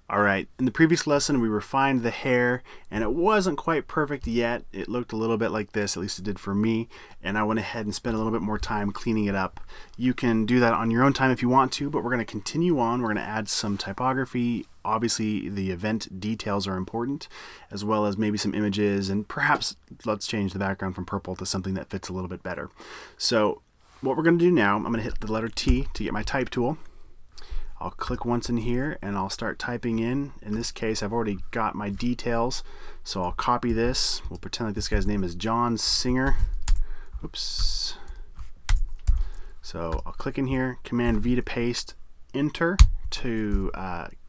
Alright, in the previous lesson we refined the hair and it wasn't quite perfect yet. It looked a little bit like this, at least it did for me, and I went ahead and spent a little bit more time cleaning it up. You can do that on your own time if you want to, but we're going to continue on. We're going to add some typography. Obviously the event details are important, as well as maybe some images, and perhaps let's change the background from purple to something that fits a little bit better. So what we're going to do now, I'm going to hit the letter T to get my type tool. I'll click once in here and I'll start typing in. In this case, I've already got my details, so I'll copy this. We'll pretend like this guy's name is John Singer. Oops. So I'll click in here, Command V to paste, Enter to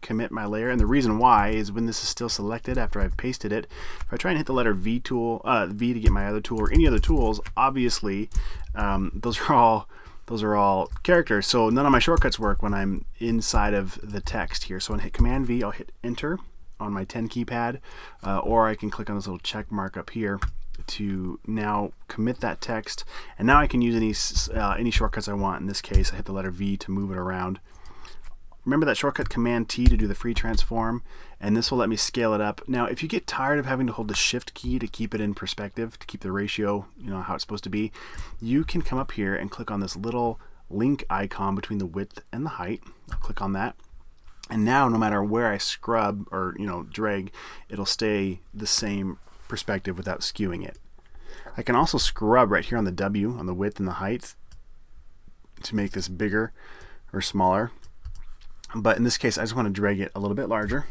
commit my layer. And the reason why is when this is still selected after I've pasted it, if I try and hit the letter V tool, V to get my other tool or any other tools, obviously those are all characters, so none of my shortcuts work when I'm inside of the text here. So I'm going to hit Command V, I'll hit Enter on my 10 keypad, or I can click on this little check mark up here to now commit that text. And now I can use any shortcuts I want. In this case, I hit the letter V to move it around. Remember that shortcut Command T to do the free transform, and this will let me scale it up. Now, if you get tired of having to hold the Shift key to keep it in perspective, to keep the ratio, how it's supposed to be, you can come up here and click on this little link icon between the width and the height. I'll click on that. And now, no matter where I scrub or drag, it'll stay the same perspective without skewing it. I can also scrub right here on the W, on the width and the height, to make this bigger or smaller. But in this case, I just want to drag it a little bit larger.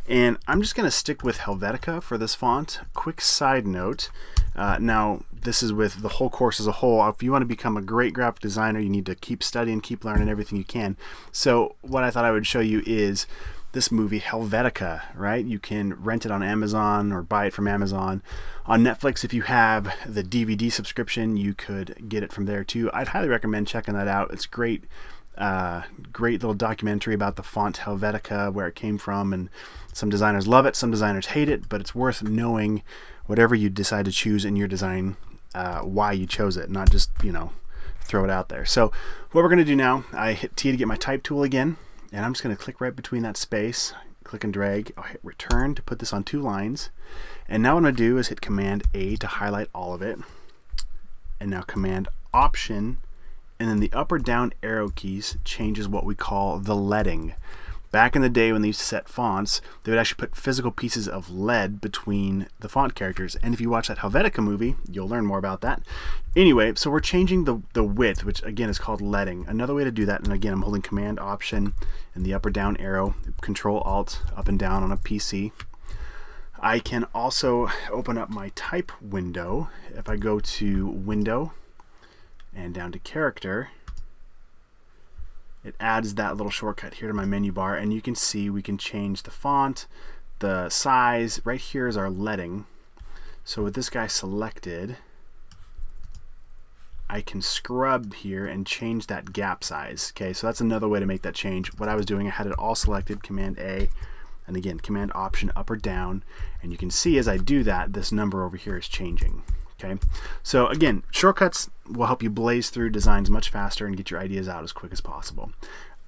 And I'm just going to stick with Helvetica for this font. Quick side note, now this is with the whole course as a whole. If you want to become a great graphic designer, you need to keep studying, keep learning everything you can. So what I thought I would show you is this movie Helvetica, right? You can rent it on Amazon or buy it from Amazon. On Netflix, if you have the DVD subscription, you could get it from there too. I'd highly recommend checking that out. It's great. Great little documentary about the font Helvetica, where it came from, and some designers love it, some designers hate it, but it's worth knowing whatever you decide to choose in your design, why you chose it, not just throw it out there. So what we're going to do now, I hit T to get my type tool again, and I'm just going to click right between that space, click and drag. I'll hit return to put this on 2 lines, and now what I'm going to do is hit Command A to highlight all of it, and now Command Option, and then the up or down arrow keys changes what we call the leading. Back in the day when they used to set fonts, they would actually put physical pieces of lead between the font characters. And if you watch that Helvetica movie, you'll learn more about that. Anyway, so we're changing the width, which again is called leading. Another way to do that, and again I'm holding Command Option and the up or down arrow, Control Alt up and down on a PC. I can also open up my type window. If I go to Window and down to Character, it adds that little shortcut here to my menu bar, and you can see we can change the font, the size. Right here is our leading. So with this guy selected, I can scrub here and change that gap size. Okay, so that's another way to make that change. What I was doing, I had it all selected, Command A, and again Command Option up or down, and you can see as I do that, this number over here is changing. Okay, so again, shortcuts will help you blaze through designs much faster and get your ideas out as quick as possible.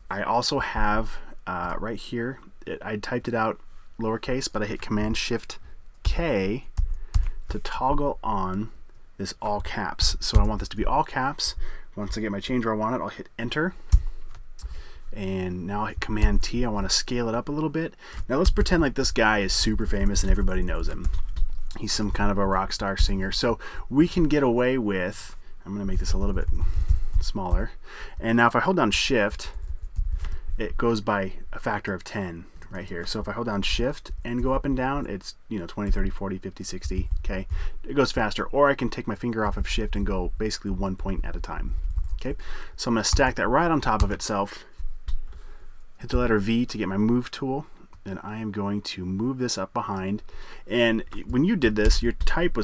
I also have right here, I typed it out lowercase, but I hit Command Shift K to toggle on this all caps. So I want this to be all caps. Once I get my change where I want it, I'll hit Enter. And now I hit Command T. I want to scale it up a little bit. Now let's pretend like this guy is super famous and everybody knows him. He's some kind of a rock star singer. So we can get away with, I'm going to make this a little bit smaller. And now if I hold down Shift, it goes by a factor of 10 right here. So if I hold down Shift and go up and down, it's 20, 30, 40, 50, 60. Okay, it goes faster. Or I can take my finger off of Shift and go basically 1 point at a time. Okay, so I'm going to stack that right on top of itself. Hit the letter V to get my Move tool. And I am going to move this up behind. And when you did this, your type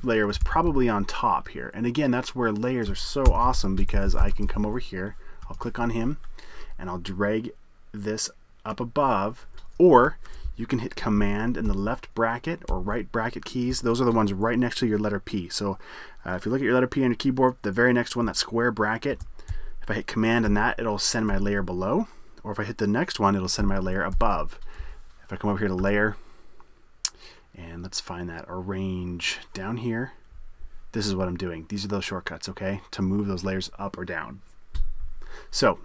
layer was probably on top here. And again, that's where layers are so awesome, because I can come over here, I'll click on him, and I'll drag this up above, or you can hit Command in the left bracket or right bracket keys. Those are the ones right next to your letter P. So if you look at your letter P on your keyboard, the very next one, that square bracket, if I hit Command in that, it'll send my layer below. Or if I hit the next one, it'll send my layer above. If I come over here to layer, and let's find that arrange down here, this is what I'm doing. These are those shortcuts, okay, to move those layers up or down. So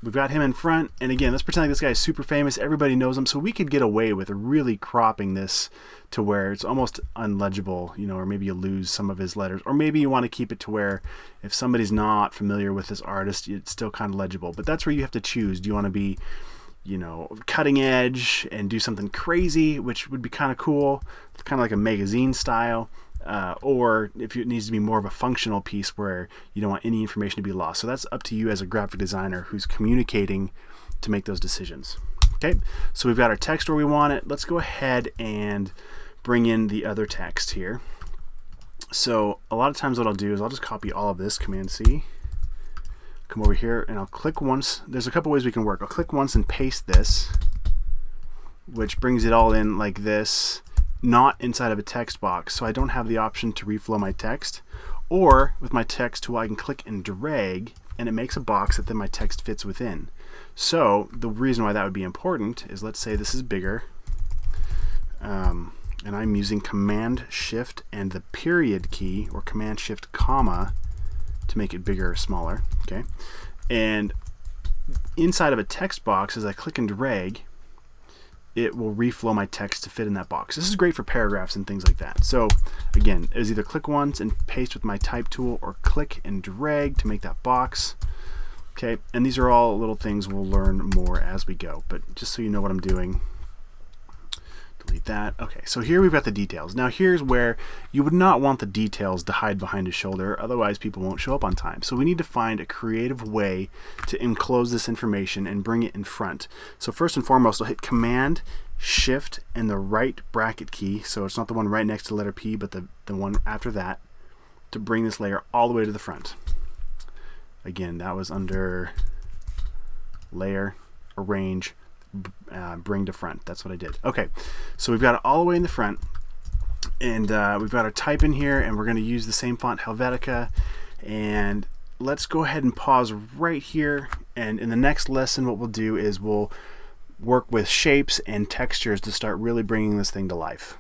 we've got him in front, and again, let's pretend like this guy is super famous. Everybody knows him, so we could get away with really cropping this to where it's almost unlegible, you know, or maybe you lose some of his letters, or maybe you want to keep it to where if somebody's not familiar with this artist, it's still kind of legible. But that's where you have to choose. Do you want to be, you know, cutting edge and do something crazy, which would be kind of cool, kind of like a magazine style, or if it needs to be more of a functional piece where you don't want any information to be lost. So that's up to you as a graphic designer who's communicating to make those decisions. Okay, so we've got our text where we want it. Let's go ahead and bring in the other text here. So a lot of times what I'll do is I'll just copy all of this, Command C, come over here, and I'll click once. There's a couple ways we can work. I'll click once and paste this, which brings it all in like this, not inside of a text box, so I don't have the option to reflow my text. Or with my text tool, I can click and drag, and it makes a box that then my text fits within. So the reason why that would be important is, let's say this is bigger, and I'm using Command Shift and the period key, or Command Shift comma, to make it bigger or smaller. Okay, and inside of a text box, as I click and drag, it will reflow my text to fit in that box. This is great for paragraphs and things like that. So again, it is either click once and paste with my type tool, or click and drag to make that box. Okay, and these are all little things we'll learn more as we go, but just so you know what I'm doing, delete that. Okay, so here we've got the details. Now here's where you would not want the details to hide behind his shoulder, otherwise people won't show up on time. So we need to find a creative way to enclose this information and bring it in front. So first and foremost, I'll hit Command Shift and the right bracket key, so it's not the one right next to the letter P, but the one after that, to bring this layer all the way to the front. Again, that was under Layer, Arrange, Bring to Front. That's what I did. Okay, so we've got it all the way in the front, and we've got our type in here, and we're going to use the same font, Helvetica. And let's go ahead and pause right here, and in the next lesson what we'll do is we'll work with shapes and textures to start really bringing this thing to life.